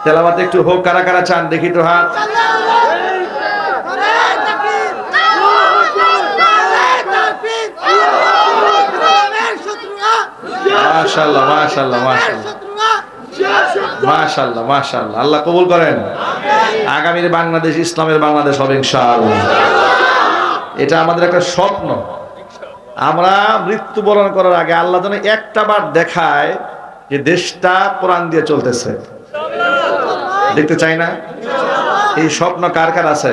তেলাওয়াত একটু হোক, কারা কারা চান দেখি তো হাত। মাশাআল্লাহ মাশাআল্লাহ মাশাআল্লাহ মাশাআল্লাহ মাশাআল্লাহ, আল্লাহ কবুল করেন। আগামীর বাংলাদেশ ইসলামের বাংলাদেশ হবে ইনশাআল্লাহ। এটা আমাদের একটা স্বপ্ন। আমরা মৃত্যুবরণ করার আগে আল্লাহ যেন একটা বার দেখায় যে দেশটা কোরআন দিয়ে চলতেছে। দেখতে চাই না? এই স্বপ্ন কার কার আছে?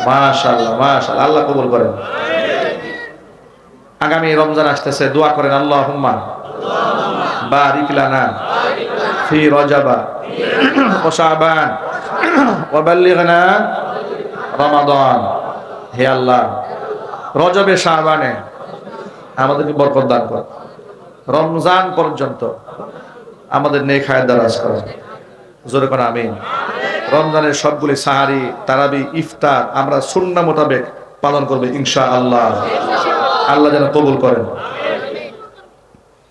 মাশাআল্লাহ মাশাআল্লাহ, আল্লাহ কবুল করেন। আগামী রমজান আসতেছে, দোয়া করেন আল্লাহুম্মা বারিক লানা ফি রজবা ওয়া শাবান ওয়া বাল্লিগনা রমাদান। হে আল্লাহ, রজবে শাবানে আমাদেরকে বরকত দান কর, রমজান পর্যন্ত আমাদের নেক হায়াত দারাজ কর। জোরে করে আমিন। রমজানের সবগুলি সাহারি, তারাবি, ইফতার আমরা সুন্নাহ মোতাবেক পালন করব ইনশাআল্লাহ। আল্লাহ যেন কবুল করেন।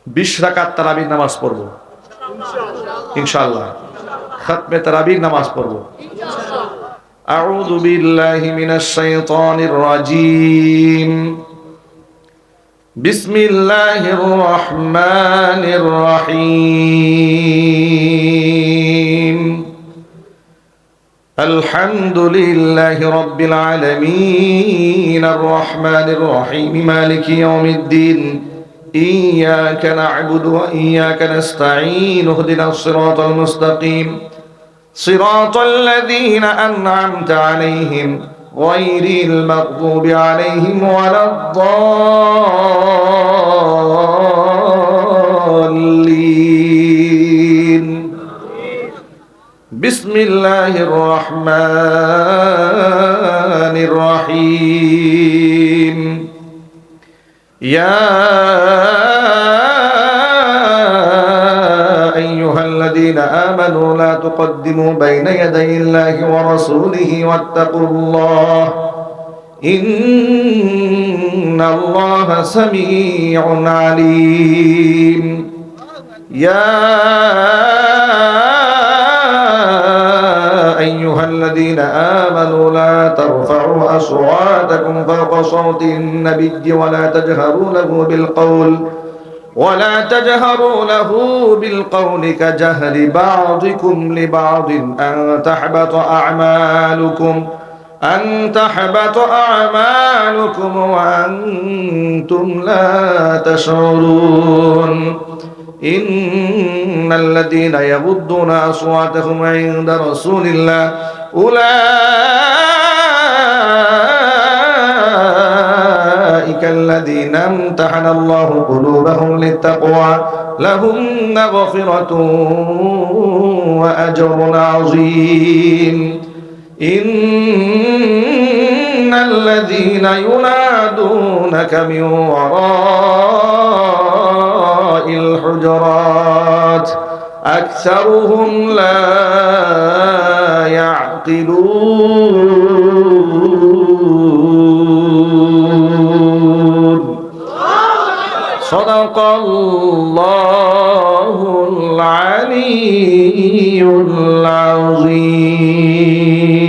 20 রাকাত তারাবির নামাজ পড়ব ইনশাআল্লাহ। খাতমে তারাবির নামাজ পড়ব। আউযু বিল্লাহি মিনাশ শাইতানির রাজীম। বিসমিল্লাহির রহমানির রহিম। আলহামদুলিল্লাহি রাব্বিল আলামিন আর রহমানির রহিম মালিকি ইয়াউমিদ্দিন। إياك نعبد وإياك نستعين اهدنا الصراط المستقيم صراط الذين أنعمت عليهم غير المغضوب عليهم ولا الضالين. بسم الله الرحمن الرحيم. يا أيها الذين آمنوا لا تقدموا بين يدي الله ورسوله واتقوا الله إن الله سميع عليم. يا أيها الذين آمنوا لا ترفعوا أصواتكم فوق صوت النبي ولا تجهروا له بالقول كجهر بعضكم لبعض أن تحبط أعمالكم وأنتم لا تشعرون. إن الذين يغضون أصواتهم عند رسول الله أولئك الذين امتحن الله قلوبهم للتقوى لهم مغفرة وأجر عظيم. إن الذين ينادونك من وراء الحجرات أكثرهم لا يعقلون. صدق الله العلي العظيم.